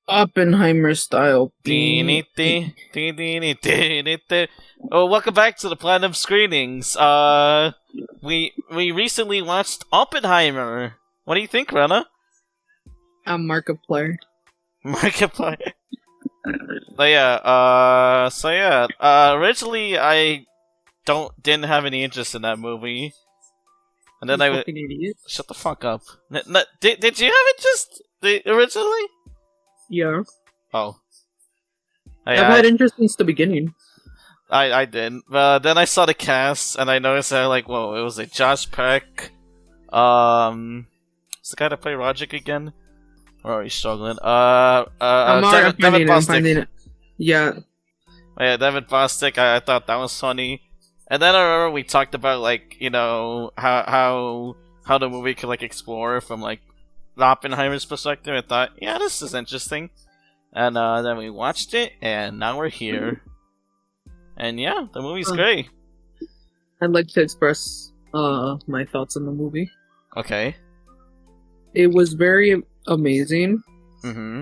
Oppenheimer style. Oh, welcome back to the Platinum Screenings. We recently watched Oppenheimer. What do you think, Rena? I'm Markiplier. Markiplier. Originally I didn't have any interest in that movie, and then You fucking idiot. shut the fuck up. Did you have interest originally? Yeah. Oh, I've had interest since the beginning. I didn't. Then I saw the cast and I noticed that whoa, it was like Josh Peck. It's the guy that played Logic again. Or are you struggling? I'm David finding Bostic. it. Yeah. Oh, yeah, David Bostic. I thought that was funny. And then I remember we talked about how the movie could explore from the Oppenheimer's perspective. I thought, yeah, this is interesting. And then we watched it, and now we're here. And yeah, the movie's great. I'd like to express my thoughts on the movie. Okay. It was very amazing. Mm-hmm.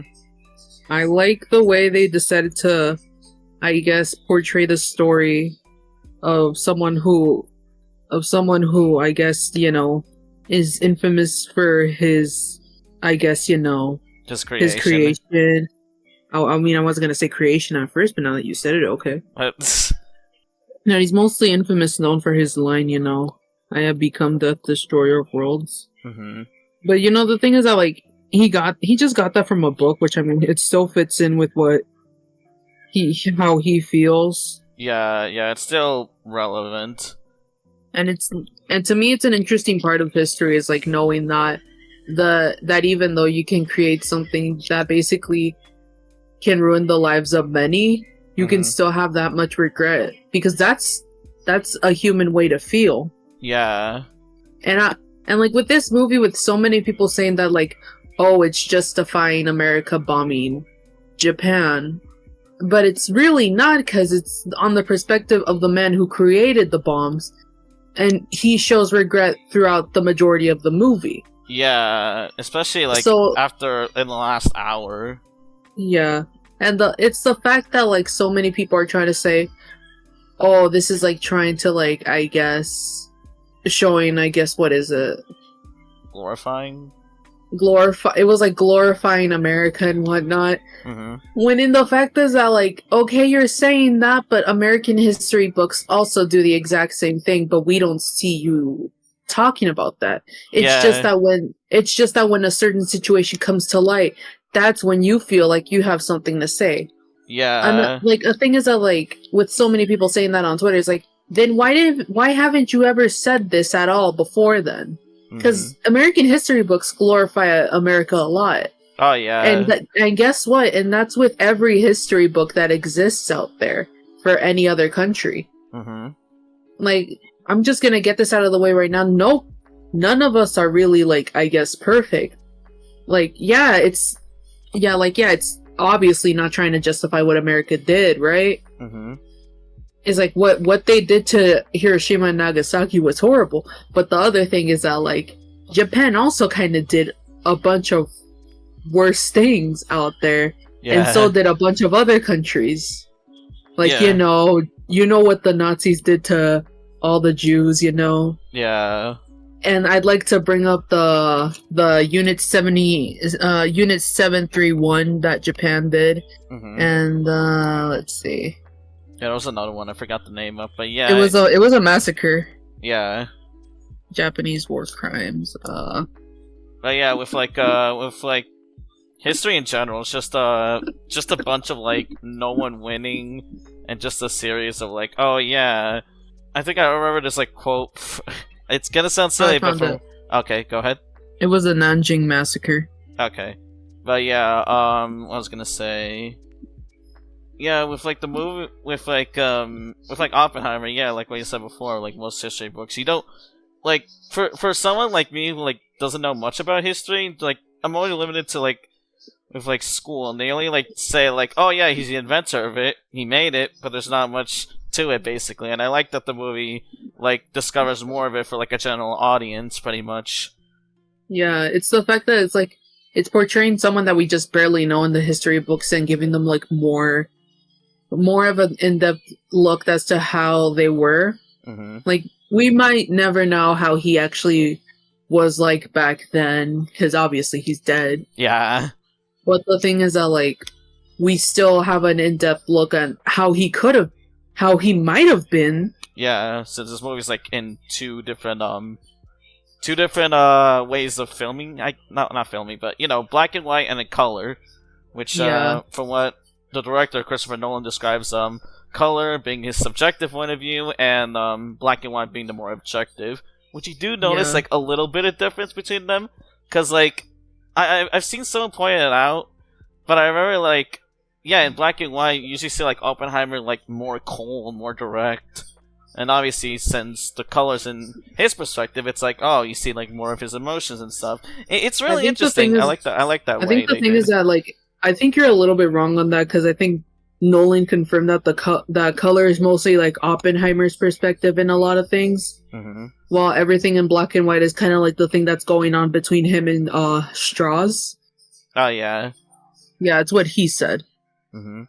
I like the way they decided to, I guess, portray the story of someone who I guess, is infamous for his, I guess, Just creation. his creation. Oh, I mean, I wasn't gonna say creation at first, but now that you said it, okay. No, he's mostly known for his line, I have become Death Destroyer of Worlds. Mm-hmm. But the thing is that he just got that from a book, which I mean, it still fits in with what how he feels. Yeah, it's still relevant. And to me, it's an interesting part of history is knowing that that even though you can create something that basically can ruin the lives of many, you can still have that much regret, because that's a human way to feel. Yeah. And with this movie, with so many people saying that oh, it's justifying America bombing Japan, but it's really not, because it's on the perspective of the man who created the bombs, and he shows regret throughout the majority of the movie. Yeah, especially after in the last hour. Yeah, and it's the fact that so many people are trying to say, oh, this is trying to I guess showing, I guess, what is it? Glorifying? It was glorifying America and whatnot. Mm-hmm. When in the fact is that okay, you're saying that, but American history books also do the exact same thing, but we don't see you talking about that. It's just that when a certain situation comes to light, that's when you feel like you have something to say. Yeah. And the thing is that with so many people saying that on Twitter, it's then why haven't you ever said this at all before then? Because American history books glorify America a lot. Oh yeah. And guess what? And that's with every history book that exists out there for any other country. Mm-hmm. I'm just gonna get this out of the way right now. Nope. None of us are really I guess perfect. It's obviously not trying to justify what America did, right? Mm-hmm. Is what they did to Hiroshima and Nagasaki was horrible, but the other thing is that Japan also kind of did a bunch of worse things out there, and so did a bunch of other countries. You know what the Nazis did to all the Jews, Yeah. And I'd like to bring up the Unit 731 that Japan did, and let's see. Yeah, there was another one. I forgot the name of, but yeah, it was a massacre. Yeah. Japanese war crimes. But yeah, with history in general, it's just a bunch of no one winning, and just a series of oh yeah. I think I remember this quote. It's gonna sound silly, but okay, go ahead. It was a Nanjing massacre. Okay, but yeah, what I was gonna say. Yeah, with the movie, with Oppenheimer, yeah, what you said before, most history books, you don't for someone like me who doesn't know much about history, I'm only limited to with school, and they only say oh yeah, he's the inventor of it, he made it, but there's not much to it basically, and I like that the movie discovers more of it for a general audience, pretty much. Yeah, it's the fact that it's it's portraying someone that we just barely know in the history books and giving them like more of an in-depth look as to how they were. Mm-hmm. Like, we might never know how he actually was like back then, because obviously he's dead. Yeah. But the thing is that, like, we still have an in-depth look at how he might have been. Yeah, since this movie's like in two different ways of filming. Not filming, but black and white and in color. Which from what the director Christopher Nolan describes, color being his subjective point of view, and black and white being the more objective. Which you do notice like a little bit of difference between them, because like I've seen someone point it out, but I remember like in black and white you usually see like Oppenheimer like more cold, more direct, and obviously since the colors in his perspective, it's like you see like more of his emotions and stuff. It's really interesting. I like that. I like that. I think the thing is that like I think you're a little bit wrong on that, because I think Nolan confirmed that that color is mostly like Oppenheimer's perspective in a lot of things, while everything in black and white is kind of like the thing that's going on between him and Strauss. Oh yeah, yeah, it's what he said. I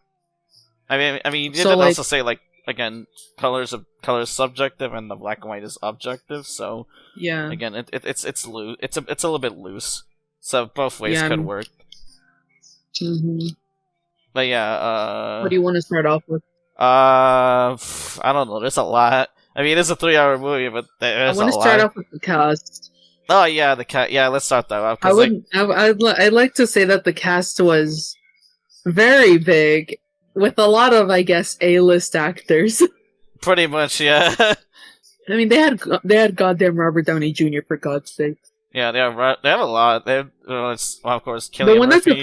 mean, you did also say like again, color is subjective and the black and white is objective. So yeah, again, it's loose. It's a little bit loose. So both ways could work. But yeah, what do you want to start off with? I don't know. There's a lot. I mean, it is a 3-hour movie, but there's a lot. I want to start off with the cast. Oh yeah, the cast. Yeah, let's start that off. I'd like to say that the cast was very big, with a lot of, I guess, A-list actors. Pretty much, yeah. I mean, they had goddamn Robert Downey Jr. for God's sake. Yeah, they have a lot. They have, of course, Cillian Murphy.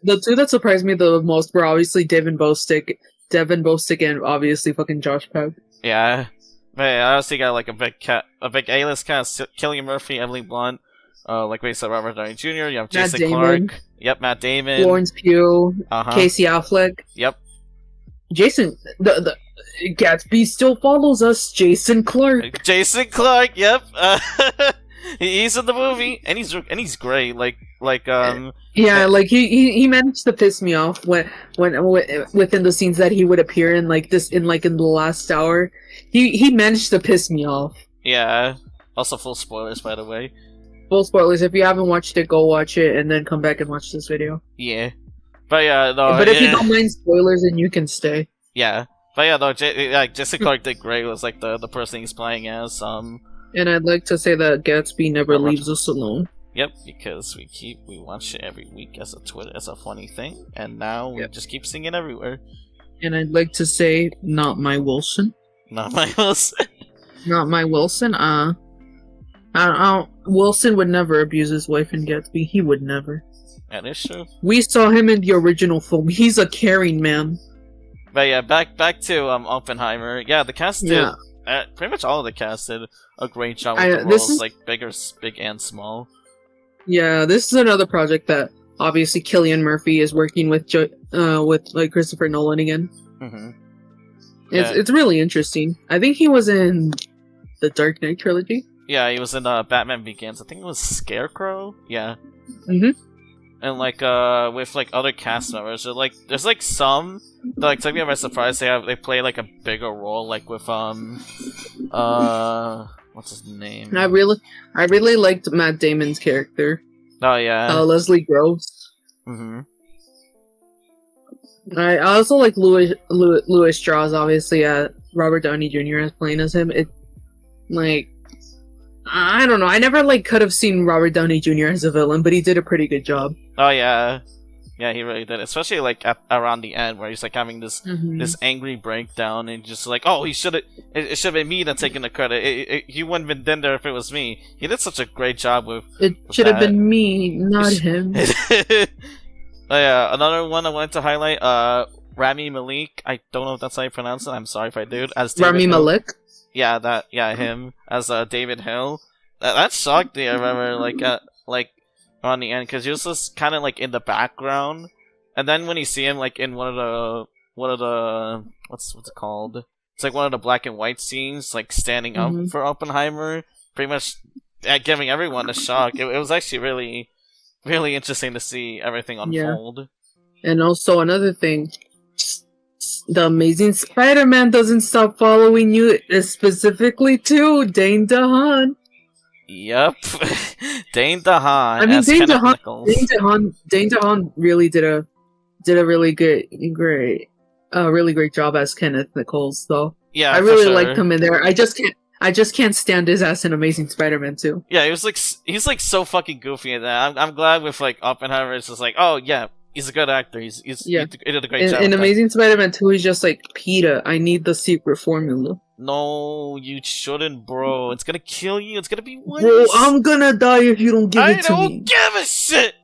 The two that surprised me the most were obviously Devin Bostick, and obviously fucking Josh Peck. Yeah, but I also got like a big A-list cast: Cillian Murphy, Emily Blunt, like we said, Robert Downey Jr. You have Jason Clarke. Yep, Matt Damon. Florence Pugh. Casey Affleck. Yep. Jason, the Gatsby still follows us. Jason Clarke. Yep. He's in the movie, and he's great. He managed to piss me off when within the scenes that he would appear in, like in the last hour. He managed to piss me off. Yeah. Also, full spoilers, by the way. Full spoilers. If you haven't watched it, go watch it, and then come back and watch this video. Yeah. But yeah, no. But if you don't mind spoilers, then you can stay. Yeah. But yeah, no. Jason Clarke did great. Was like the person he's playing as. And I'd like to say that Gatsby never leaves us alone. Yep, because we watch it every week as a funny thing, and now we just keep seeing it everywhere. And I'd like to say, not my Wilson. Not my Wilson. Not my Wilson. Wilson would never abuse his wife in Gatsby. He would never. That is true. We saw him in the original film. He's a caring man. But yeah, back to Oppenheimer. Yeah, the cast did. Pretty much all of the cast did a great job with the roles, like big and small. Yeah, this is another project that obviously Cillian Murphy is working with like Christopher Nolan again. It's really interesting. I think he was in the Dark Knight trilogy. Yeah, he was in Batman Begins. I think it was Scarecrow. Yeah. And like with like other cast members, there's like some that like took me by surprise. They play like a bigger role, like with what's his name? I really liked Matt Damon's character. Oh yeah, Leslie Groves. I also like Louis Strauss. Obviously, Robert Downey Jr. is playing as him. It like I don't know. I never could have seen Robert Downey Jr. as a villain, but he did a pretty good job. Oh yeah. Yeah, he really did. Especially around the end, where he's having this angry breakdown, and just it should have been me that's taking the credit. He wouldn't have been there if it was me. He did such a great job with. It should have been me, not him. Oh yeah, another one I wanted to highlight. Rami Malek. I don't know if that's how you pronounce it. I'm sorry if I do. As Rami Malek. Yeah, him as David Hill. That shocked me. I remember on the end, because he was just kind of in the background, and then when you see him in one of the what's it called? It's one of the black and white scenes, standing up for Oppenheimer, pretty much giving everyone a shock. It was actually really interesting to see everything unfold. And also another thing, the Amazing Spider-Man doesn't stop following you, specifically to Dane DeHaan. Yep. Dane DeHaan. I mean, as Kenneth Nichols. Dane DeHaan really did a really great job as Kenneth Nichols, though. Yeah, I really for sure. liked him in there. I just can't stand his ass in Amazing Spider-Man 2. Yeah, he's like so fucking goofy in that. I'm glad with like Oppenheimer. It's just like, oh yeah, he's a good actor. He did a great job. In Amazing Spider-Man 2, he's just like, Peter, I need the secret formula. No, you shouldn't, bro. It's gonna kill you. It's gonna be worse. Bro, I'm gonna die if you don't give it to me. I don't give a shit.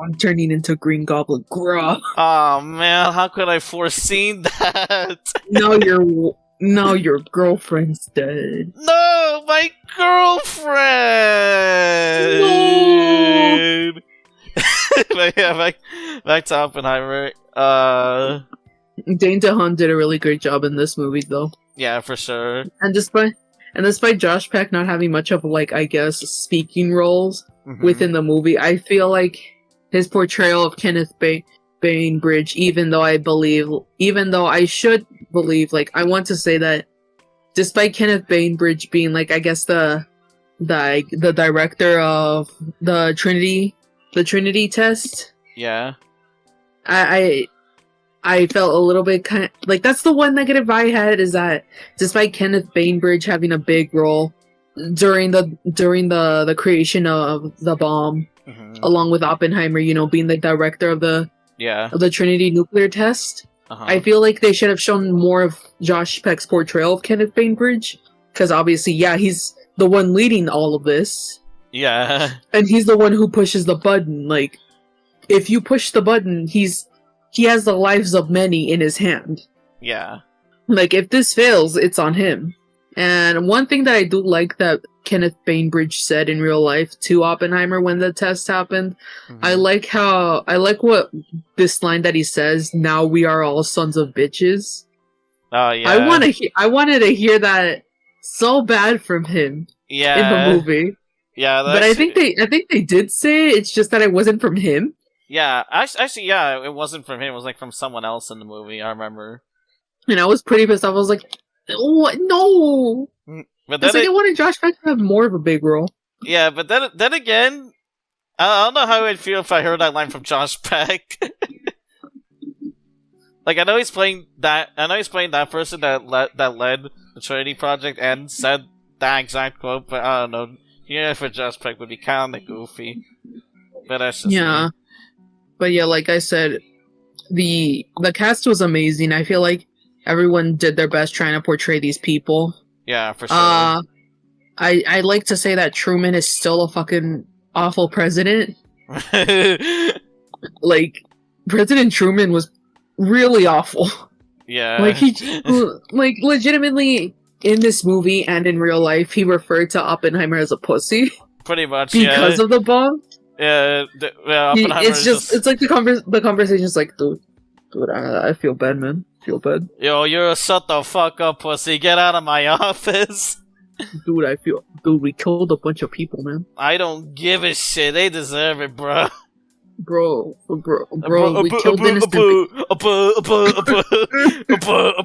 I'm turning into Green Goblin. Grah. Oh man, how could I foreseen that? Now your girlfriend's dead. No, my girlfriend. No. But yeah, back to Oppenheimer. Dane DeHaan did a really great job in this movie, though. Yeah, for sure. And despite Josh Peck not having much of, like, I guess, speaking roles within the movie, I feel like his portrayal of Kenneth Bainbridge, even though I should believe, like, I want to say that despite Kenneth Bainbridge being, like, I guess the director of the Trinity test. Yeah. I felt a little bit kind of, like, that's the one negative I had, is that despite Kenneth Bainbridge having a big role during the creation of the bomb, along with Oppenheimer, being the director of the Trinity nuclear test, I feel like they should have shown more of Josh Peck's portrayal of Kenneth Bainbridge, because obviously, he's the one leading all of this. Yeah. And he's the one who pushes the button. Like, if you push the button, he has the lives of many in his hand. Yeah. Like, if this fails, it's on him. And one thing that I do like that Kenneth Bainbridge said in real life to Oppenheimer when the test happened, I like what this line that he says, "Now we are all sons of bitches." Oh yeah. I wanted to hear that so bad from him in the movie. Yeah, but I think they did say it. It's just that it wasn't from him. Yeah, actually, yeah, it wasn't from him. It was like from someone else in the movie. I remember. And I was pretty pissed off. I was like, "What? No!" But then I wanted Josh Peck to have more of a big role. Yeah, but then again, I don't know how I'd feel if I heard that line from Josh Peck. Like, I know he's playing that person that led the Trinity Project and said that exact quote. But I don't know. Yeah, for Josh Peck would be kind of goofy. But that's just me. But yeah, like I said, the cast was amazing. I feel like everyone did their best trying to portray these people. Yeah, for sure. I like to say that Truman is still a fucking awful president. Like, President Truman was really awful. Yeah. Like, like, legitimately, in this movie and in real life, he referred to Oppenheimer as a pussy. Pretty much, because of the bomb. Yeah, Oppenheimer it's like the conversation's like, dude, I feel bad, man. Feel bad. Yo, you're a shut the fuck up, pussy. Get out of my office. Dude, we killed a bunch of people, man. I don't give a shit. They deserve it, bro. Bro, we killed innocent people.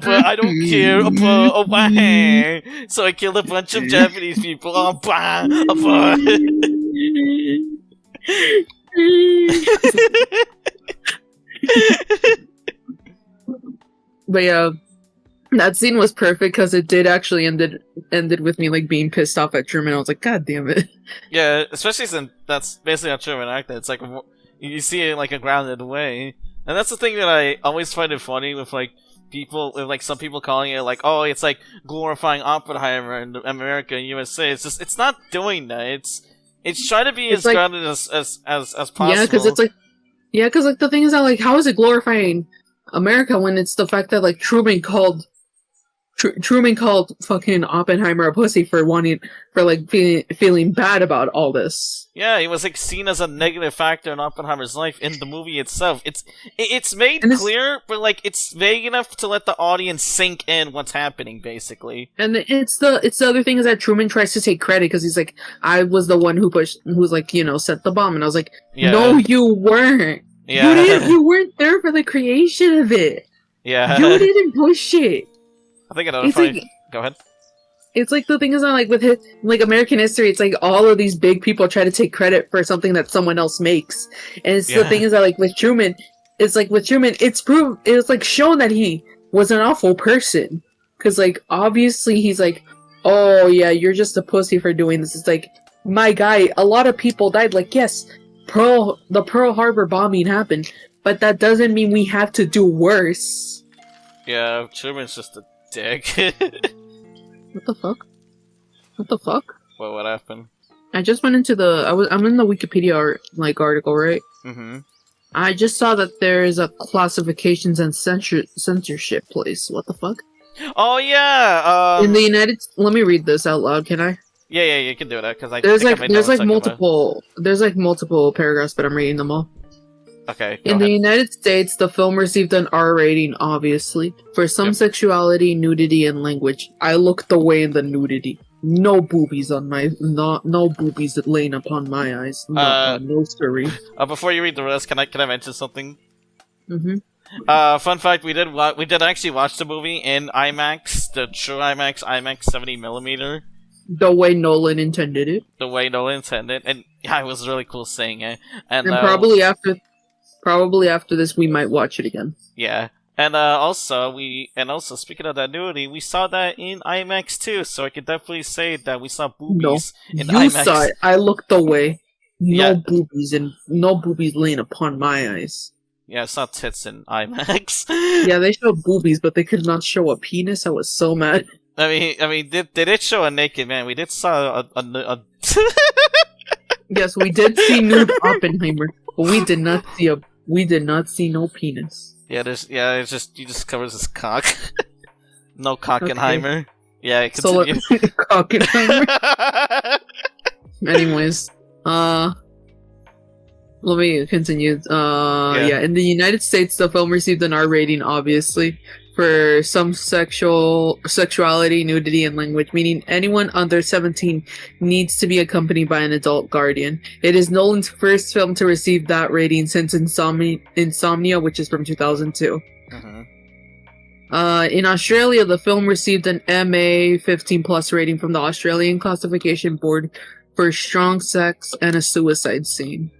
I don't care. So I killed a bunch of Japanese people. But yeah, that scene was perfect because it did actually ended with me like being pissed off at Truman. I was like, God damn it. Yeah, especially since that's basically how Truman acted. It's like you see it in like a grounded way, and that's the thing that I always find it funny with like people, with like some people calling it like, oh, it's like glorifying Oppenheimer in America and USA. It's just, it's not doing that. It's trying to be as like, grounded as possible. Yeah, because it's like, the thing is that like, how is it glorifying America when it's the fact that like Truman called Truman called fucking Oppenheimer a pussy for feeling bad about all this. Yeah, he was like seen as a negative factor in Oppenheimer's life in the movie itself. It's made clear, but like it's vague enough to let the audience sink in what's happening, basically. And it's the other thing is that Truman tries to take credit because he's like, I was the one who's like, set the bomb, and I was like, no, you weren't. Yeah. You weren't there for the creation of it. Yeah. You didn't push it. I think another funny... Go ahead. It's like the thing is not like with American history, it's like all of these big people try to take credit for something that someone else makes. And it's the thing is that like with Truman, it's like shown that he was an awful person. Cause like obviously he's like, oh yeah, you're just a pussy for doing this. It's like, my guy, a lot of people died. Like, yes, the Pearl Harbor bombing happened, but that doesn't mean we have to do worse. Yeah, Truman's just a dick. What the fuck? What the fuck? What happened? I just went into I'm in the Wikipedia article, right? Mm-hmm. I just saw that there's a classifications and censorship place. What the fuck? Oh yeah. In the let me read this out loud. Can I? Yeah, you can do that because there's multiple paragraphs, but I'm reading them all. Okay. In the United States, the film received an R rating, obviously, for some sexuality, nudity, and language. I looked away in the nudity. No boobies no boobies laying upon my eyes. No sorry. Before you read the rest, can I mention something? Mm-hmm. Fun fact: we did actually watch the movie in IMAX, the true IMAX 70mm. The way Nolan intended it. And yeah, it was really cool seeing it. And probably after this, we might watch it again. Yeah, and also speaking of that nudity, we saw that in IMAX too. So I could definitely say that we saw boobies in IMAX. You saw it. I looked away. No boobies laying upon my eyes. Yeah, I saw tits in IMAX. Yeah, they showed boobies, but they could not show a penis. I was so mad. I mean, they did show a naked man. We did saw a Yes, we did see nude Oppenheimer, but we did not see no penis. It's just he just covers his cock. No Cockenheimer. Okay. Yeah, continue. So Cockenheimer. Anyways, let me continue. In the United States, the film received an R rating, obviously, for some sexuality, nudity, and language, meaning anyone under 17 needs to be accompanied by an adult guardian. It is Nolan's first film to receive that rating since Insomnia, which is from 2002. Mm-hmm. In Australia, the film received an MA 15+ rating from the Australian Classification Board for strong sex and a suicide scene.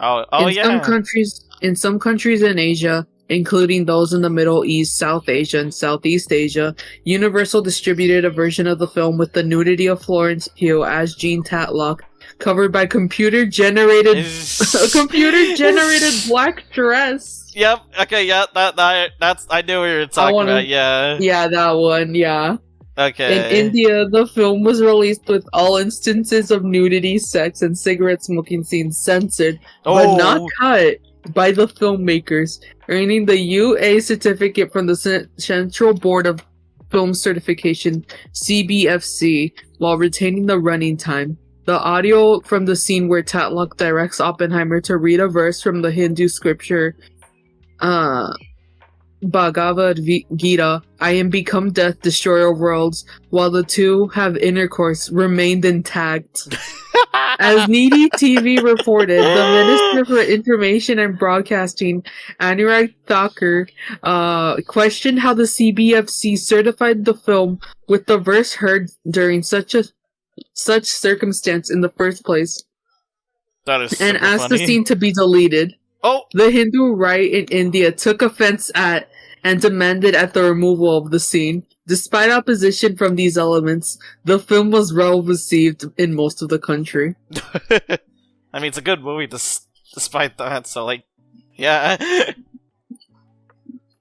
In some countries in Asia, including those in the Middle East, South Asia, and Southeast Asia, Universal distributed a version of the film with the nudity of Florence Pugh as Jean Tatlock, covered by computer-generated black dress. Yep. Okay. Yeah. That's. I knew what you were talking about. Yeah. Yeah, that one. Yeah. Okay. In India, the film was released with all instances of nudity, sex, and cigarette smoking scenes censored, but not cut by the filmmakers, earning the UA certificate from the Central Board of Film Certification, CBFC, while retaining the running time. The audio from the scene where Tatlock directs Oppenheimer to read a verse from the Hindu scripture, Bhagavad Gita, I am become death, destroyer of worlds, while the two have intercourse, remained intact. As Needy TV reported, the Minister for Information and Broadcasting, Anurag Thakur, questioned how the CBFC certified the film with the verse heard during such circumstance in the first place. That is and asked funny. The scene to be deleted. Oh! The Hindu right in India took offense at and demanded at the removal of the scene. Despite opposition from these elements, the film was well received in most of the country. I mean, it's a good movie despite that, so like, yeah. It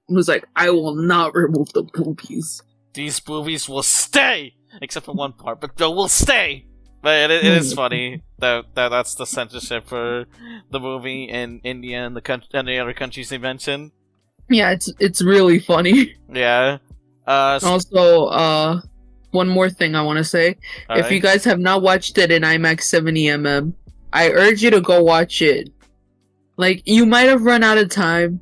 was like, I will not remove the boobies. These boobies will stay! Except for one part, but they will stay! But it is funny that's the censorship for the movie in India and the other countries they mentioned. Yeah, it's really funny. Yeah. Also, one more thing I want to say. If you guys have not watched it in IMAX 70mm, I urge you to go watch it. Like, you might have run out of time,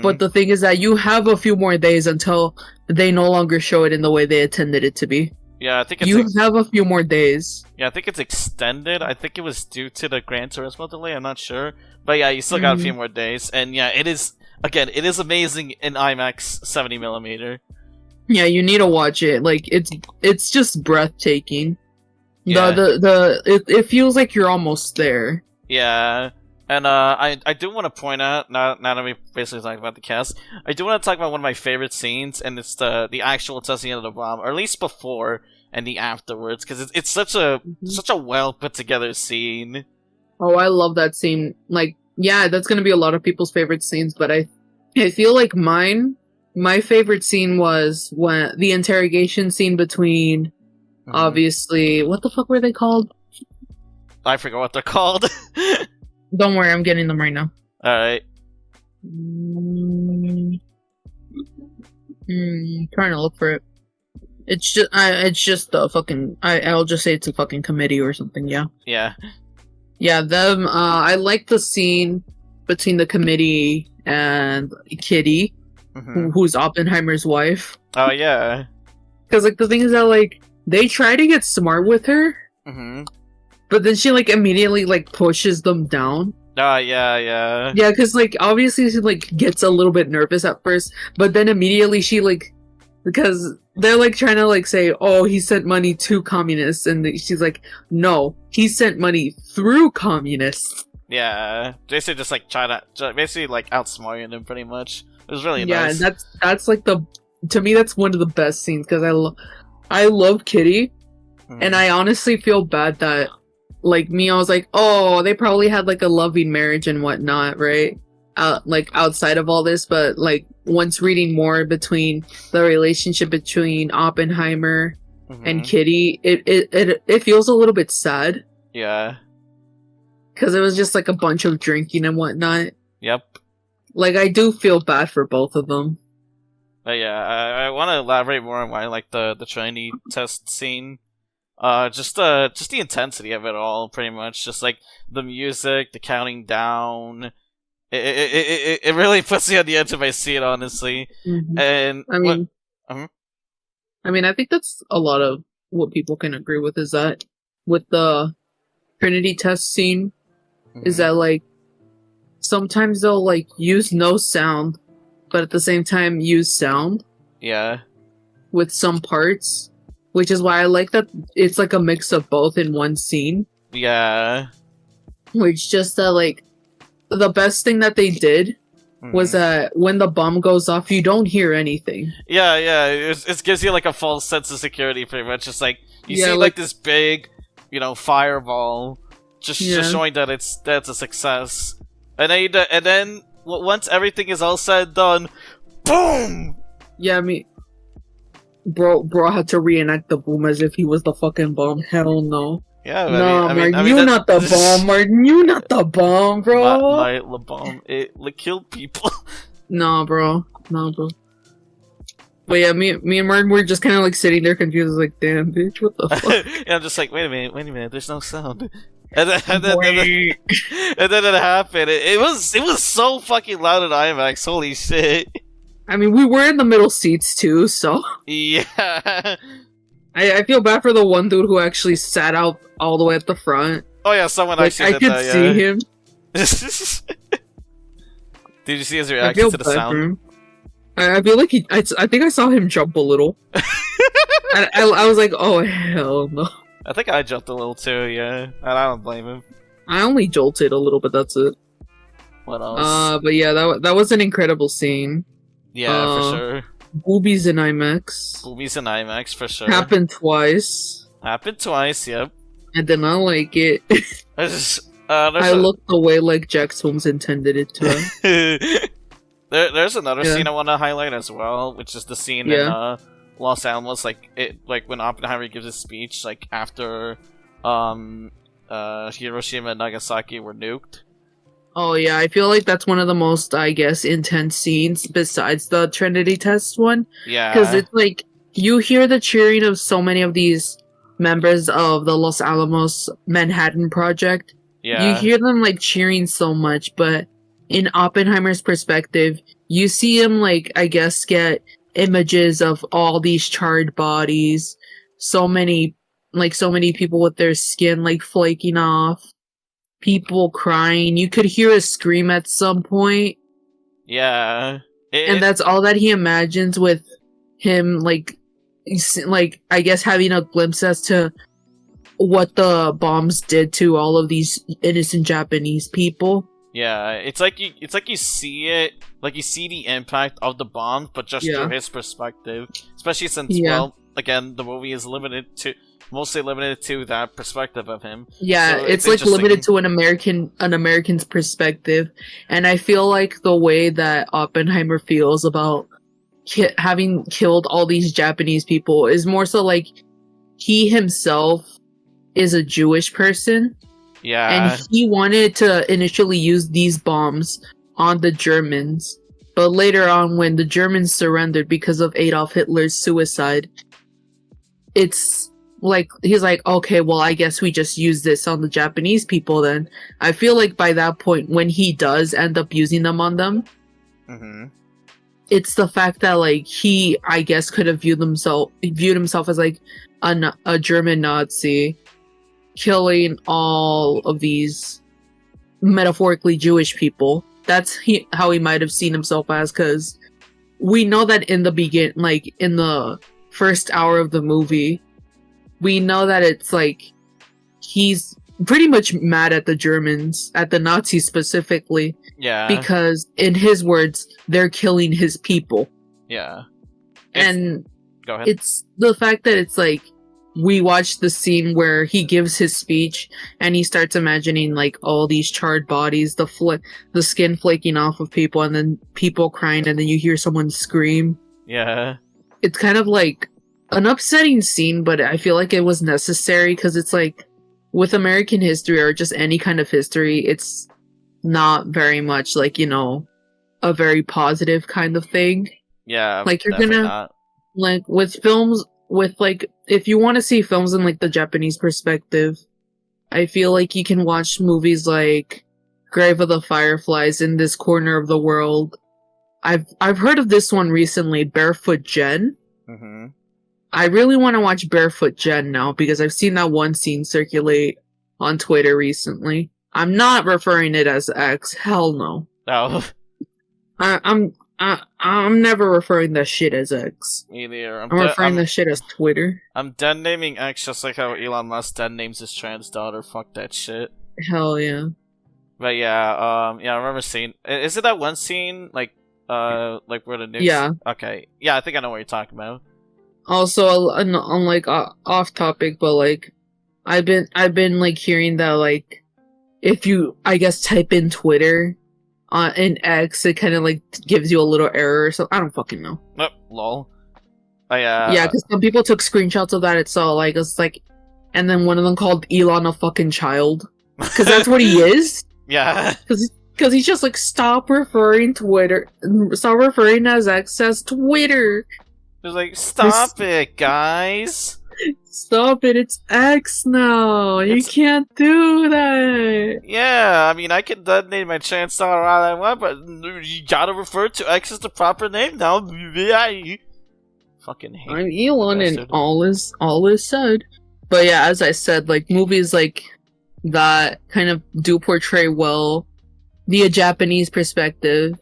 but the thing is that you have a few more days until they no longer show it in the way they intended it to be. Yeah, I think it's you have a few more days. Yeah, I think it's extended. I think it was due to the Gran Turismo delay. I'm not sure, but yeah, you still got a few more days. And yeah, it is amazing in IMAX 70mm. Yeah, you need to watch it. Like, it's just breathtaking. Yeah. It feels like you're almost there. Yeah. And I do want to point out, now that we basically talked about the cast, I do want to talk about one of my favorite scenes, and it's the actual testing of the bomb, or at least before and the afterwards, because it's such a well put together scene. Oh, I love that scene. Like, yeah, that's gonna be a lot of people's favorite scenes, but I feel like my favorite scene was when the interrogation scene between, obviously, what the fuck were they called? I forgot what they're called. Don't worry, I'm getting them right now. Alright. Trying to look for it. It's just the fucking. I'll just say it's a fucking committee or something. Yeah. Yeah. Yeah. Them. I like the scene between the committee and Kitty, who's Oppenheimer's wife. Oh yeah. Because like the thing is that like they try to get smart with her. But then she, like, immediately, like, pushes them down. Yeah. Yeah, because, like, obviously she, like, gets a little bit nervous at first, but then immediately she, like, because they're, like, trying to, like, say, oh, he sent money to communists, and she's like, no, he sent money through communists. Yeah, basically just, like, basically, like, outsmarting them pretty much. It was really nice. Yeah, that's, like, to me, that's one of the best scenes, because I love Kitty, and I honestly feel bad that, like, me, I was like, oh, they probably had, like, a loving marriage and whatnot, right? Like, outside of all this, but, like, once reading more between the relationship between Oppenheimer and Kitty, it feels a little bit sad. Yeah. Because it was just, like, a bunch of drinking and whatnot. Yep. Like, I do feel bad for both of them. But yeah, I want to elaborate more on why I like the Trinity test scene. Just the intensity of it all, pretty much. Just like the music, the counting down. It really puts me on the edge of my seat, honestly. And I mean, I think that's a lot of what people can agree with. Is that with the Trinity test scene, is that like sometimes they'll like use no sound, but at the same time use sound. Yeah. With some parts. Which is why I like that it's like a mix of both in one scene. Yeah. Which just that like the best thing that they did was that when the bomb goes off, you don't hear anything. Yeah. It gives you like a false sense of security, pretty much. Just like you see like this big, fireball, just showing that that's a success. And then once everything is all said and done, boom. Yeah, I mean. Bro had to reenact the boom as if he was the fucking bomb. Hell no. Yeah, Martin, you not the bomb, Martin. You not the bomb, bro. My la bomb, it killed people. Nah, bro. But yeah, me and Martin were just kind of like sitting there confused, like, damn, bitch, what the fuck? Yeah, I'm just like, wait a minute, there's no sound. And then it happened. It was so fucking loud in IMAX. Holy shit. I mean, we were in the middle seats too, so... Yeah. I feel bad for the one dude who actually sat out all the way at the front. Oh yeah, someone actually did that, I could see him. Did you see his reaction to the sound? I feel like I think I saw him jump a little. I was like, oh, hell no. I think I jumped a little too, yeah. And I don't blame him. I only jolted a little, but that's it. What else? But yeah, that was an incredible scene. Yeah, for sure. Boobies in IMAX. Boobies in IMAX, for sure. Happened twice, yep. I did not like it. I looked away like Jax Holmes intended it to. There's another scene I want to highlight as well, which is the scene in Los Alamos, like when Oppenheimer gives his speech, like after Hiroshima and Nagasaki were nuked. Oh yeah, I feel like that's one of the most, I guess, intense scenes besides the Trinity test one, because Yeah, it's like you hear the cheering of so many of these members of the Los Alamos Manhattan Project. You yeah, hear them like cheering so much, but in Oppenheimer's perspective, you see him like, I guess, get images of all these charred bodies, so many so many people with their skin like flaking off, people crying. You could hear a scream at some point, yeah. and It that's all that he imagines with him, like I guess having a glimpse as to what the bombs did to all of these innocent Japanese people. Yeah, it's like you see it, like you see the impact of the bomb, but just through Yeah, his perspective. Especially since, yeah, well, again, the movie is mostly limited to that perspective of him. yeah. So it's It's like limited interesting. to an American's perspective, and I feel like the way that Oppenheimer feels about having killed all these Japanese people is more so like he himself is a Jewish person, and Yeah, he wanted to initially use these bombs on the Germans. But later on, when the Germans surrendered because of Adolf Hitler's suicide, it's like he's like, okay, well, I guess we just use this on the Japanese people then. I feel like by that point, when he does end up using them on them, hmm, it's the fact that like he, I guess, could have viewed himself as like a German Nazi, killing all of these metaphorically Jewish people. That's how he might have seen himself as, because we know that in the like in the first hour of the movie, we know that it's like he's pretty much mad at the Germans, at the Nazis specifically, yeah, because in his words, they're killing his people. yeah. And Go ahead. it's the fact that it's like we watch the scene where he gives his speech and he starts imagining like all these charred bodies, the skin flaking off of people, and then people crying, and then you hear someone scream. Yeah, It's kind of like an upsetting scene, but I feel like it was necessary, because it's like with American history or just any kind of history, it's not very much like, a very positive kind of thing. yeah. Like you're Definitely gonna not. like with films, with like if you want to see films in like the Japanese perspective, I feel like you can watch movies like Grave of the Fireflies, In This Corner of the World. I've heard of this one recently, Barefoot Gen. Hmm. I really want to watch Barefoot Gen now, because I've seen that one scene circulate on Twitter recently. I'm not referring it as X. Hell no. Oh, I'm never referring that shit as X. me neither. I'm referring that shit as Twitter. I'm done naming X just like how Elon Musk done names his trans daughter. Fuck that shit. Hell yeah. But yeah, I remember seeing. Is it that one scene like where the nukes? Yeah. Okay, yeah, I think I know what you're talking about. Also, on like off topic, but like I've been like hearing that like if you, I guess, type in Twitter in X, it kind of like gives you a little error. So I don't fucking know. Nope, lol. Yeah, because some people took screenshots of that. It's like, and then one of them called Elon a fucking child, because that's what he is. Yeah. Because he's just like, stop referring as X as Twitter. It was like, stop it, guys. Stop it, it's X now. You can't do that. Yeah, I mean, I can name my trans daughter all I want, but you gotta refer to X as the proper name now. Fucking hate. I'm Elon, and all is said. But yeah, as I said, like movies like that kind of do portray well the Japanese perspective,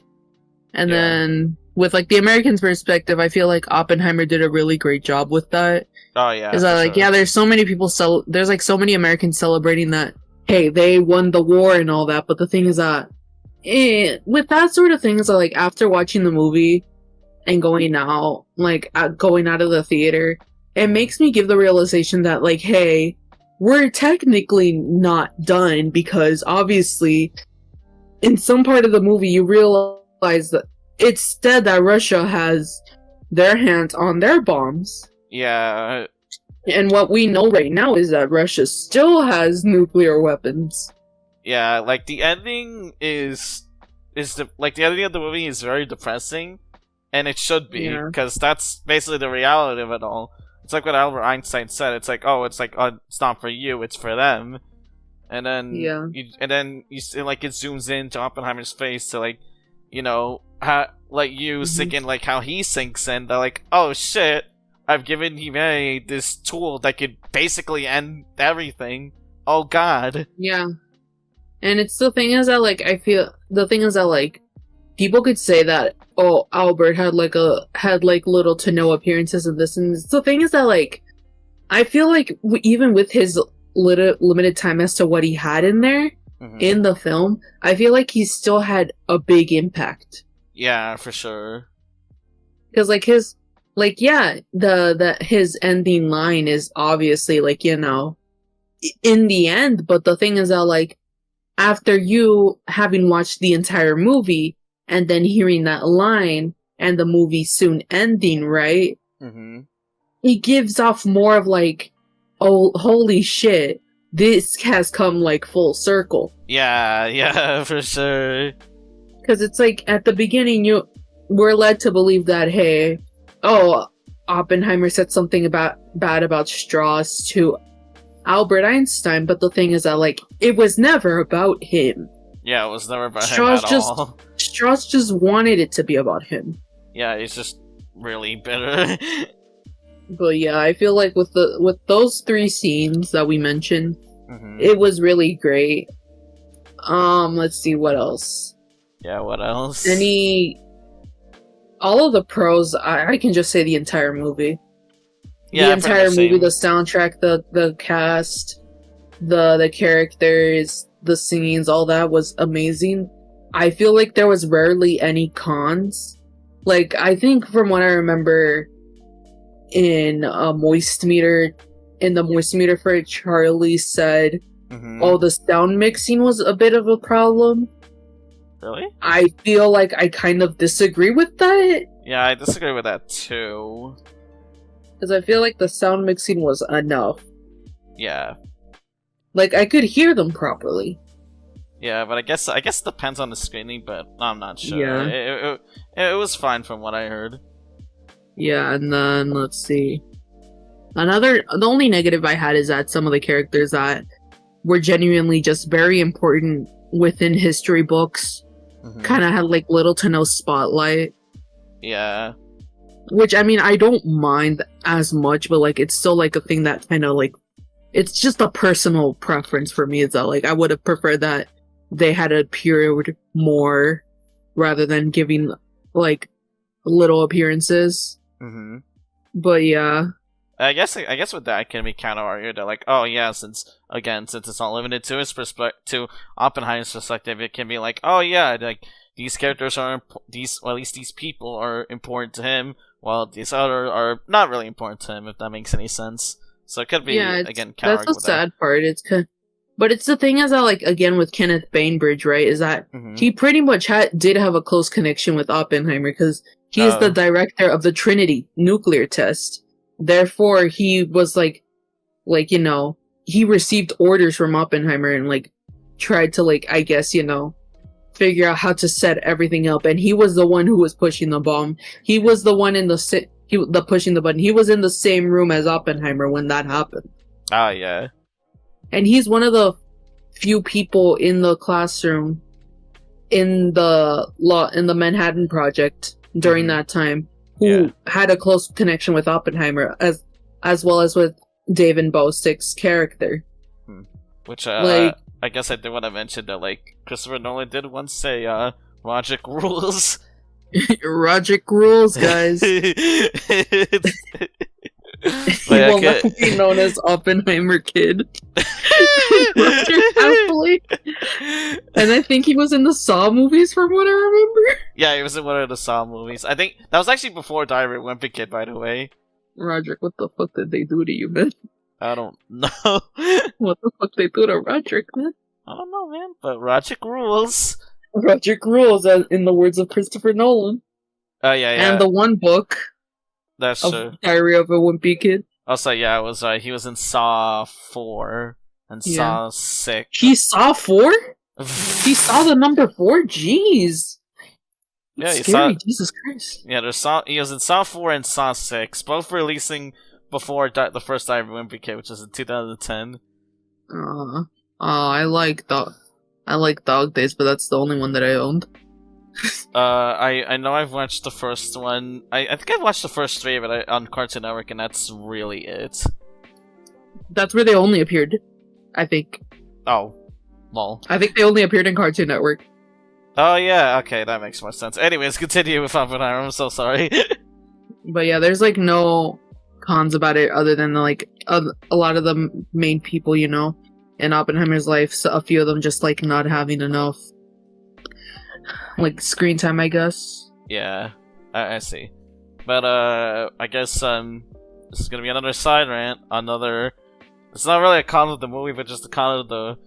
and then with like the American's perspective, I feel like Oppenheimer did a really great job with that. Oh yeah, is that like sure. Yeah, there's so many people there's like so many Americans celebrating that, hey, they won the war and all that, but the thing is that with that sort of thing is that, like, after watching the movie and going out of the theater, it makes me give the realization that, like, hey, we're technically not done, because obviously in some part of the movie you realize that it's said that Russia has their hands on their bombs. Yeah. And what we know right now is that Russia still has nuclear weapons. Yeah, like the ending the ending of the movie is very depressing, and it should be Yeah. because that's basically the reality of it all. It's like what Albert Einstein said. It's like, oh, it's not for you, it's for them. And then Yeah. you see, like it zooms into Oppenheimer's face to like, like you Mhm. sinking like how he sinks in. They're like, oh shit, I've given humanity this tool that could basically end everything. Oh god. Yeah. And it's the thing is that like I feel the thing is that like people could say that Albert had like little to no appearances in this, and the thing is that like I feel like even with his limited time as to what he had in there in the film, I feel like he still had a big impact. Yeah, for sure. Because like his his ending line is obviously like in the end, but the thing is that like after you having watched the entire movie and then hearing that line and the movie soon ending, right? It gives off more of like, oh, holy shit, this has come like full circle. Yeah, for sure. Because it's like at the beginning, we're led to believe that, hey, Oppenheimer said something bad about Strauss to Albert Einstein, but the thing is that like it was never about him. Yeah, it was never about him at all. Strauss just wanted it to be about him. Yeah, he's just really bitter. But yeah, I feel like with those 3 scenes that we mentioned, it was really great. Let's see what else. Yeah, what else? All of the pros, I can just say the entire movie. Yeah, the entire movie, the soundtrack, the cast, the characters, the scenes, all that was amazing. I feel like there was rarely any cons. Like, I think from what I remember in the Moist Meter for it, Charlie said, the sound mixing was a bit of a problem. Really? I feel like I kind of disagree with that. Yeah, I disagree with that too. Because I feel like the sound mixing was enough. Yeah. Like, I could hear them properly. Yeah, but I guess it depends on the screening, but I'm not sure. Yeah. It was fine from what I heard. Yeah, and then, let's see. The only negative I had is that some of the characters that were genuinely just very important within history books kind of had, like, little to no spotlight. Yeah. Which, I mean, I don't mind as much, but, like, it's still, like, a thing that kind of, like, it's just a personal preference for me. Is that, like, I would have preferred that they had appeared more rather than giving, like, little appearances. But, yeah. I guess with that, it can be counter-argued that, like, oh, yeah, since it's not limited to his to Oppenheimer's perspective, it can be like, oh, yeah, like, these characters or at least these people are important to him, while these other are not really important to him, if that makes any sense. So it could be, again, counter-argued. That's the sad part. But it's the thing is that, like, again, with Kenneth Bainbridge, right, is that he pretty much did have a close connection with Oppenheimer, because he is the director of the Trinity nuclear test. Therefore, he was, like, you know, he received orders from Oppenheimer and, like, tried to, like, I guess, you know, figure out how to set everything up. And he was the one who was pushing the bomb. He was the one in the pushing the button. He was in the same room as Oppenheimer when that happened. Ah, yeah. And he's one of the few people in the classroom in the Manhattan Project during that time who had a close connection with Oppenheimer as well as with David Bostick's character. Which like, I guess I did want to mention that, like, Christopher Nolan did once say logic rules. Logic rules, guys. He will not be known as Oppenheimer Kid. Roger Happily. And I think he was in the Saw movies from what I remember. Yeah, he was in one of the Saw movies. I think that was actually before Diary of a Wimpy Kid, by the way. Roderick, what the fuck did they do to you, man? I don't know. What the fuck they do to Roderick, man? I don't know, man, but Roderick rules. Roderick rules, in the words of Christopher Nolan. Oh, yeah. And the one book. That's true. Diary of a Wimpy Kid. Also, yeah, it was he was in Saw 4. and Yeah. Saw 6. He saw 4? He saw the number 4? Jeez. Yeah, It's he scary. saw. Jesus Christ. Yeah, he was in Saw 4 and Saw 6, both releasing before the first Diary of a Wimpy Kid, which was in 2010. I like Dog Days, but that's the only one that I owned. I know I've watched the first one. I think I've watched the first 3 of it on Cartoon Network, and that's really it. That's where they only appeared, I think. Oh, lol. I think they only appeared in Cartoon Network. Oh yeah, okay, that makes more sense. Anyways, continue with Oppenheimer. I'm so sorry. But yeah, there's like no cons about it other than like a lot of the main people, in Oppenheimer's life. So a few of them just like not having enough like screen time, I guess. Yeah, I see. But I guess this is gonna be another side rant. It's not really a con of the movie, but just a con of the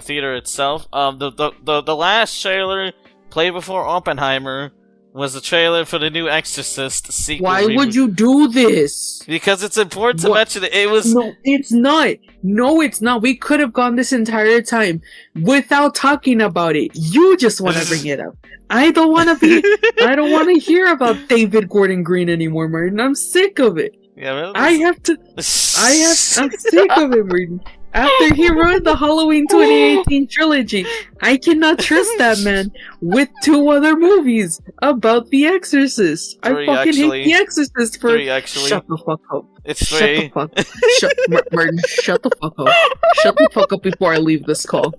theater itself. The last trailer played before Oppenheimer was the trailer for the new Exorcist sequel. Why would you do this? Because it's important to mention it. It was. No, it's not. No, it's not. We could have gone this entire time without talking about it. You just want to bring it up. I don't want to hear about David Gordon Green anymore, Martin. I'm sick of it. Yeah, I'm sick of it, Martin. After he ruined the Halloween 2018 trilogy, I cannot trust that man with 2 other movies about The Exorcist. I fucking hate The Exorcist for... 3, actually. Shut the fuck up. It's 3. Martin, shut the fuck up. Shut the fuck up before I leave this call.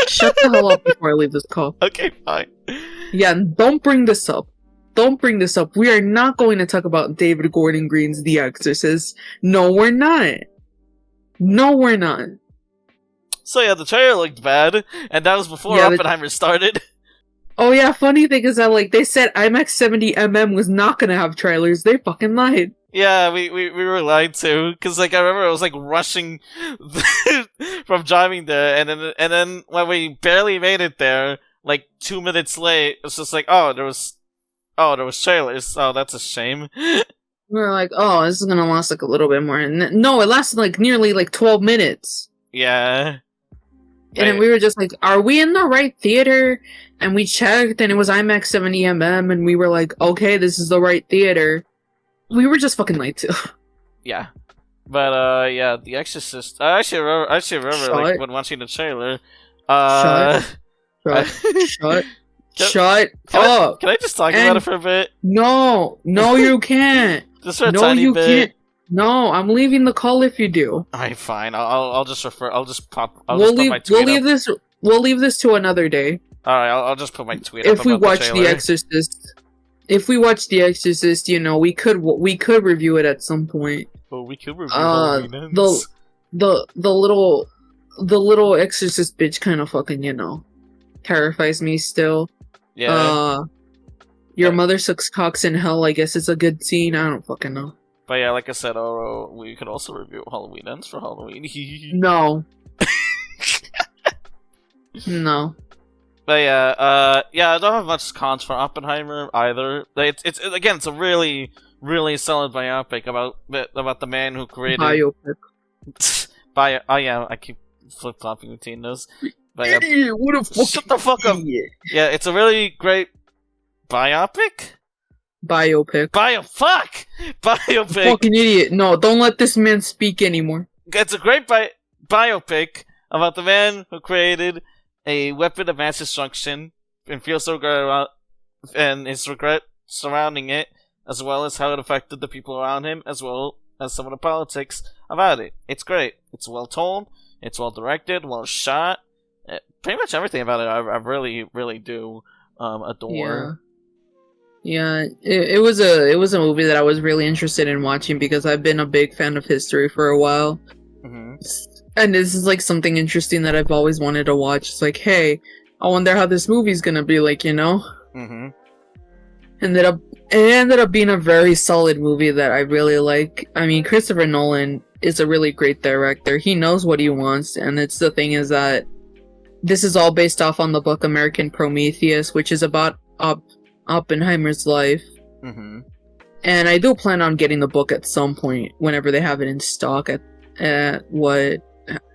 Shut the hell up before I leave this call. Okay, fine. Yeah, and don't bring this up. Don't bring this up. We are not going to talk about David Gordon Green's The Exorcist. No, we're not. No, we're not. So yeah, the trailer looked bad, and that was before Oppenheimer started. Oh yeah, funny thing is that like they said IMAX 70mm was not gonna have trailers. They fucking lied. Yeah, we were lied to, because like I remember I was like rushing from driving there, and then when we barely made it there, like 2 minutes late, it's just like there was trailers. Oh, that's a shame. We were like, oh, this is gonna last like a little bit more. And no, it lasted like nearly like 12 minutes. Yeah. And then we were just like, are we in the right theater? And we checked and it was IMAX 70mm and we were like, okay, this is the right theater. We were just fucking lied to. Yeah. But yeah, The Exorcist. I actually remember like when watching the trailer. Shut up. Can I just talk about it for a bit? No, you can't. Just for a tiny bit. Can't. No, I'm leaving the call if you do. Alright, fine. I'll just refer. I'll just put my tweet We'll leave this to another day. Alright, I'll just put my tweet up. If we about watch The Exorcist, we could review it at some point. Oh, we could review the little Exorcist bitch kind of fucking terrifies me still. Yeah. Your mother sucks cocks in hell. I guess it's a good scene. I don't fucking know. But yeah, like I said, we could also review Halloween Ends for Halloween. No. No. But yeah, I don't have much cons for Oppenheimer either. It's a really, really solid biopic about the man who created biopic. Yeah, I keep flip flopping between those. But yeah, idiot, what a fucking shut the fuck up. Idiot. Yeah, it's a really great biopic. Biopic. Biopic. Fucking idiot. No, don't let this man speak anymore. It's a great biopic about the man who created a weapon of mass destruction and feels so regret about and his regret surrounding it, as well as how it affected the people around him, as well as some of the politics about it. It's great. It's well told. It's well directed. Well shot. Pretty much everything about it, I really, really do adore. Yeah, it was a movie that I was really interested in watching because I've been a big fan of history for a while. Mm-hmm. And this is like something interesting that I've always wanted to watch. It's like, hey, I wonder how this movie's gonna be like, Mm-hmm. It ended up being a very solid movie that I really like. I mean, Christopher Nolan is a really great director. He knows what he wants, and the thing is that this is all based off on the book American Prometheus, which is about Oppenheimer's life. Mm-hmm. And I do plan on getting the book at some point whenever they have it in stock at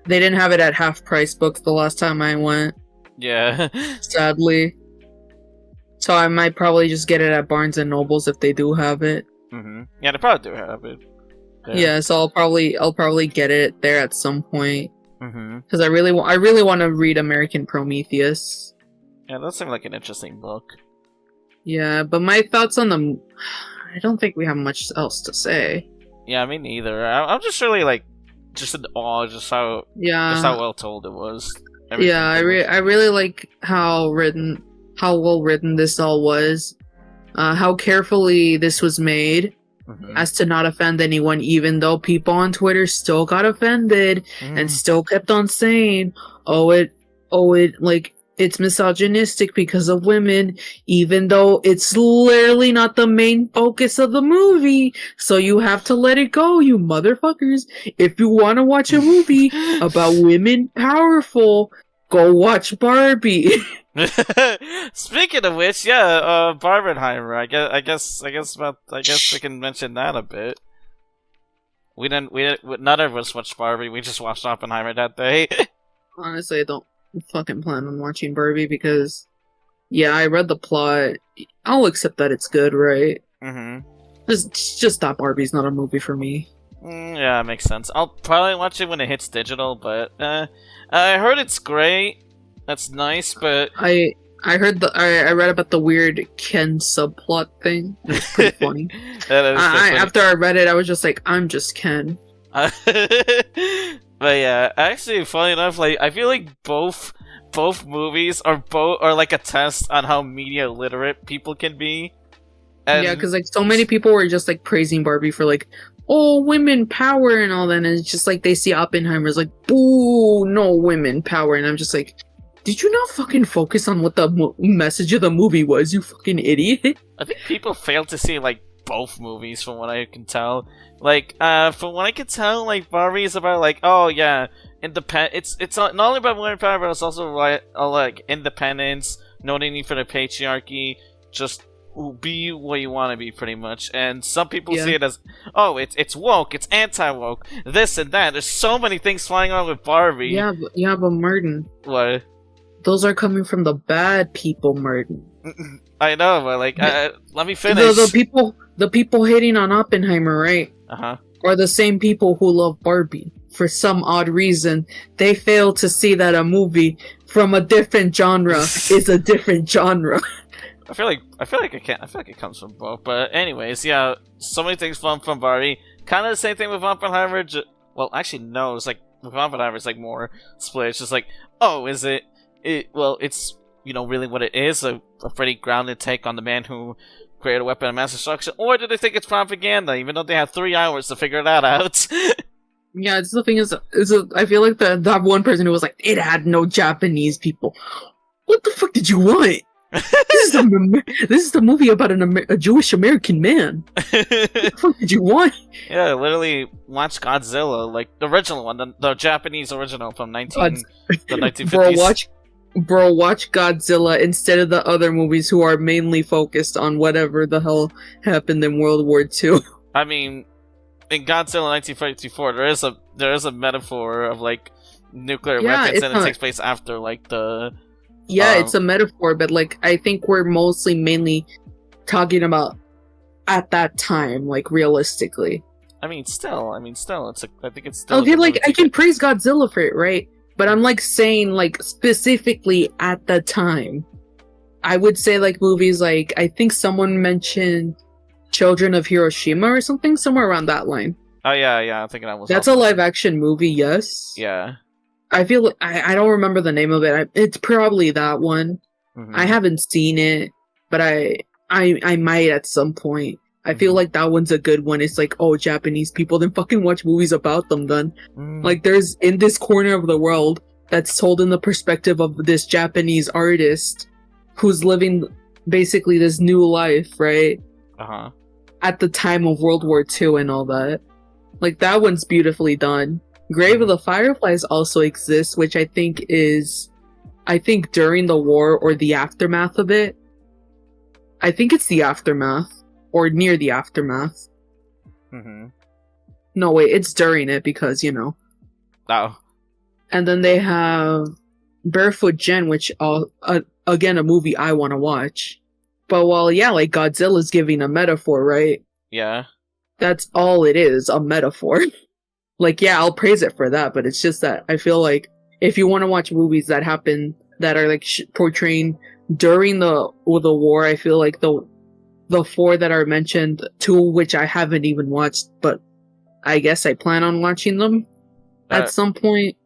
They didn't have it at half price books the last time I went, Yeah. sadly. So I might probably just get it at Barnes and Nobles if they do have it. Yeah, they probably do have it. Yeah, so I'll probably get it there at some point. Mm-hmm. Because I really want to read American Prometheus. Yeah, that seemed like an interesting book. Yeah, but my thoughts on the... I don't think we have much else to say. Yeah, me neither. I'm just really like, just in awe, just how well told it was. Yeah, I really like how well written this all was, how carefully this was made, as to not offend anyone, even though people on Twitter still got offended and still kept on saying, it's misogynistic because of women, even though it's literally not the main focus of the movie. So you have to let it go, you motherfuckers. If you want to watch a movie about women powerful, go watch Barbie. Speaking of which, yeah, Barbenheimer. I guess we can mention that a bit. None of us watched Barbie. We just watched Oppenheimer that day. Honestly, I don't fucking plan on watching Barbie because, yeah, I read the plot. I'll accept that it's good, right? Just that Barbie's not a movie for me. Yeah, it makes sense. I'll probably watch it when it hits digital, but I heard it's great. That's nice, but I read about the weird Ken subplot thing. It's pretty funny. That is funny. After I read it, I was just like, I'm just Ken. But yeah, actually, funny enough, like I feel like both movies are like a test on how media literate people can be. And yeah, because like so many people were just like praising Barbie for like, oh, women power and all that, and it's just like they see Oppenheimer's like, boo, no women power, and I'm just like, did you not fucking focus on what the message of the movie was, you fucking idiot? I think people fail to see like both movies, from what I can tell. Like, from what I can tell, like Barbie is about like, oh yeah, It's not only about women power, but it's also like independence, no need for the patriarchy. Just be what you want to be, pretty much. And some people see it as, oh, it's woke, it's anti-woke, this and that. There's so many things flying on with Barbie. Yeah, but Martin. What? Those are coming from the bad people, Martin. I know, but like, let me finish. The people hating on Oppenheimer, right? Are the same people who love Barbie. For some odd reason, they fail to see that a movie from a different genre is a different genre. I feel like it comes from both. But anyways, yeah, so many things from Barbie. Kind of the same thing with Oppenheimer. Well, actually, no. It's like with Oppenheimer, it's like more split. It's just like, oh, is it? Well, it's really what it is, a pretty grounded take on the man who created a weapon of mass destruction, or do they think it's propaganda, even though they have 3 hours to figure that out? Yeah, it's the thing I feel like that one person who was like, it had no Japanese people. What the fuck did you want? This is the movie about a Jewish American man. What the fuck did you want? Yeah, literally watch Godzilla, like the original one, the Japanese original from the 1950s. Bro, watch Godzilla instead of the other movies who are mainly focused on whatever the hell happened in World War II. I mean, in Godzilla 1954, there is a metaphor of like nuclear weapons, and it takes place after like the. Yeah, it's a metaphor, but like I think we're mainly talking about at that time, like realistically. I mean, still, I think it's still. Okay, like I can praise Godzilla for it, right? But I'm like saying like specifically at the time. I would say like movies like, I think someone mentioned Children of Hiroshima or something, somewhere around that line. Oh yeah, I'm thinking that was. That's a live action movie, yes. Yeah. I feel like I don't remember the name of it. It's probably that one. Mm-hmm. I haven't seen it, but I might at some point. I feel like that one's a good one. It's like, oh, Japanese people, then fucking watch movies about them then. Like, there's in this corner of the world that's told in the perspective of this Japanese artist who's living basically this new life, right? At the time of World War II and all that. Like, that one's beautifully done. Grave of the Fireflies also exists, which I think during the war or the aftermath of it. I think it's the aftermath. Or near the aftermath. No, wait, it's during it because, Oh. And then they have Barefoot Gen, which again a movie I want to watch. But while yeah, like Godzilla's giving a metaphor, right? Yeah. That's all it is, a metaphor. Like yeah, I'll praise it for that, but it's just that I feel like if you want to watch movies that happen that are like portraying during the war, I feel like the four that are mentioned, two of which I haven't even watched, but I guess I plan on watching them at some point.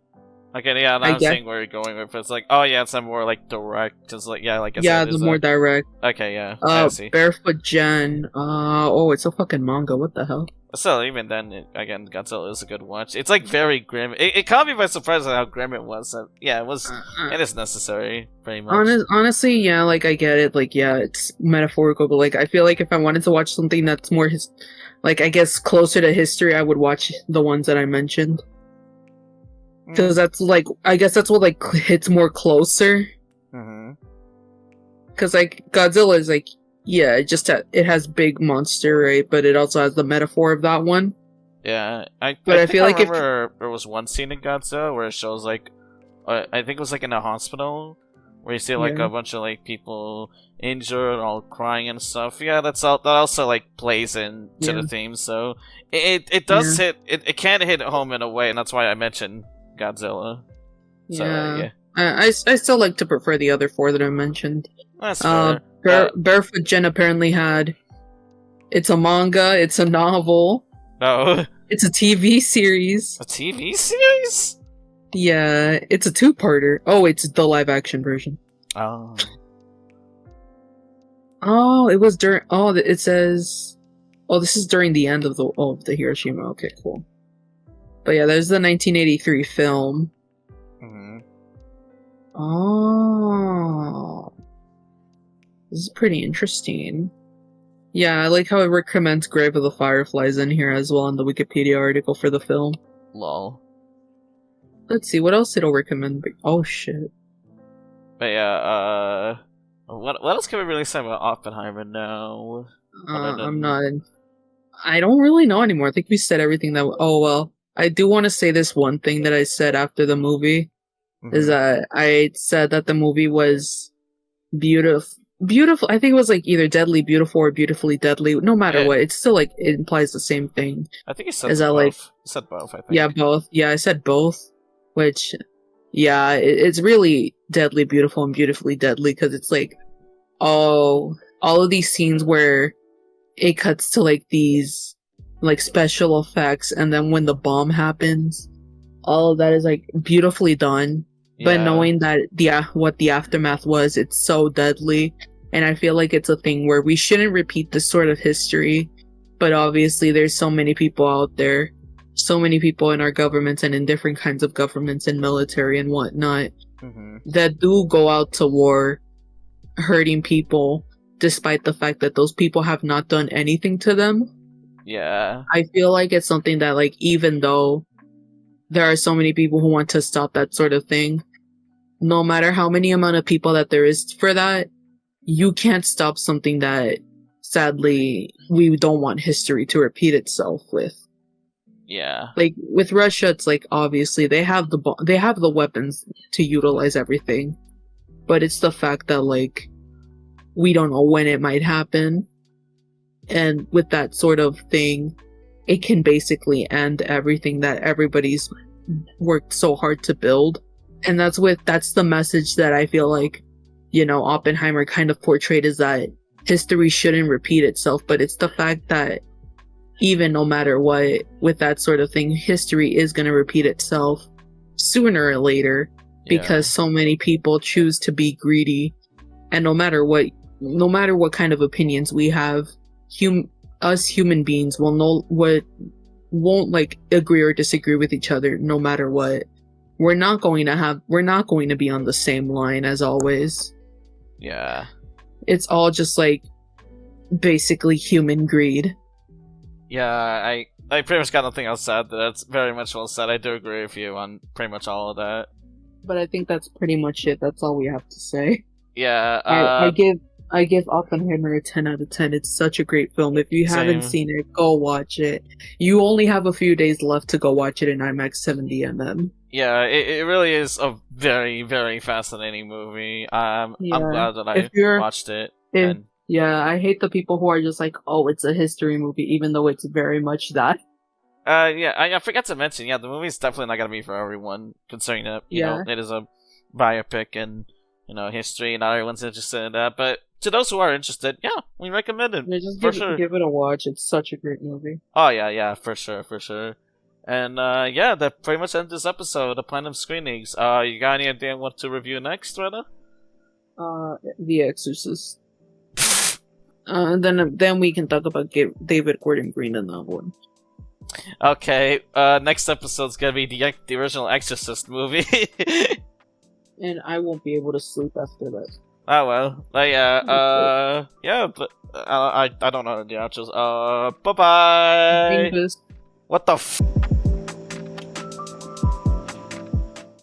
Okay, yeah, I'm seeing where you're going with it. It's like, oh yeah, it's a more like direct, just like yeah, like I said, the more direct. Okay, yeah, I see. Barefoot Gen. Oh, it's a fucking manga. What the hell? So even then, again, Godzilla is a good watch. It's like very grim. It caught me by surprise at how grim it was. Yeah, it was. It is necessary, pretty much. Honestly, yeah, like I get it. Like yeah, it's metaphorical, but like I feel like if I wanted to watch something that's more like I guess closer to history, I would watch the ones that I mentioned. Because that's like, I guess that's what like hits more closer. Because like Godzilla is like, yeah, it has big monster, right? But it also has the metaphor of that one. Yeah, I feel like there was one scene in Godzilla where it shows like, I think it was like in a hospital where you see like a bunch of like people injured, all crying and stuff. Yeah, that also like plays into the theme. So it does hit it can hit home in a way, and that's why I mentioned Godzilla. So, yeah. I still like to prefer the other four that I mentioned. That's fair. Barefoot Gen apparently had. It's a manga. It's a novel. No. It's a TV series. A TV series? Yeah, it's a two-parter. Oh, it's the live-action version. Oh. Oh, it was during. Oh, it says. Oh, this is during the end of the Hiroshima. Okay, cool. But yeah, there's the 1983 film. Oh. This is pretty interesting. Yeah, I like how it recommends Grave of the Fireflies in here as well in the Wikipedia article for the film. Lol. Let's see, what else it'll recommend? Oh shit. But yeah, what else can we really say about Oppenheimer now? I'm not. I don't really know anymore. I think we said everything that. Oh well, I do want to say this one thing that I said after the movie. Is that I said that the movie was beautiful. I think it was like either deadly beautiful or beautifully deadly. No matter what, it's still like it implies the same thing. I think you said both. Like, you said both. I think. Yeah, both. Yeah, I said both. Which, yeah, it's really deadly beautiful and beautifully deadly because it's like, all of these scenes where it cuts to like these like special effects, and then when the bomb happens, all of that is like beautifully done. But knowing that what the aftermath was, it's so deadly. And I feel like it's a thing where we shouldn't repeat this sort of history. But obviously there's so many people out there, so many people in our governments and in different kinds of governments and military and whatnot, that do go out to war hurting people despite the fact that those people have not done anything to them. Yeah. I feel like it's something that like, even though there are so many people who want to stop that sort of thing, no matter how many amount of people that there is for that, you can't stop something that sadly we don't want history to repeat itself with. Yeah. Like with Russia, it's like obviously they have the weapons to utilize everything, but it's the fact that like we don't know when it might happen, and with that sort of thing, it can basically end everything that everybody's worked so hard to build. And that's the message that I feel like, Oppenheimer kind of portrayed, is that history shouldn't repeat itself, but it's the fact that even no matter what, with that sort of thing, history is going to repeat itself sooner or later, because so many people choose to be greedy. And no matter what kind of opinions we have, us human beings won't like agree or disagree with each other no matter what. We're not going to be on the same line as always. Yeah. It's all just like basically human greed. Yeah, I pretty much got nothing else to add. That's very much well said. I do agree with you on pretty much all of that. But I think that's pretty much it. That's all we have to say. Yeah. I give Oppenheimer a 10 out of 10. It's such a great film. If you haven't Same. seen it, go watch it. You only have a few days left to go watch it in IMAX 70mm. Yeah, it really is a very, very fascinating movie. I'm Yeah. glad that If I you're watched it. if And yeah, I hate the people who are just like, "Oh, it's a history movie," even though it's very much that. yeah, I forgot to mention, yeah, the movie's definitely not gonna be for everyone, considering that, Yeah. it is a biopic and, history, and not everyone's interested in that. But to those who are interested, yeah, we recommend it, Yeah, just for give sure. give it a watch. It's such a great movie. Oh, yeah, for sure, for sure. And, yeah, that pretty much ends this episode of Platinum Screenings. You got any idea what to review next, Rena? The Exorcist. Then we can talk about David Gordon Green in that one. Okay, next episode's gonna be the original Exorcist movie. And I won't be able to sleep after that. Oh well. Yeah, but I don't know the outros. Bye bye. Dingus. What the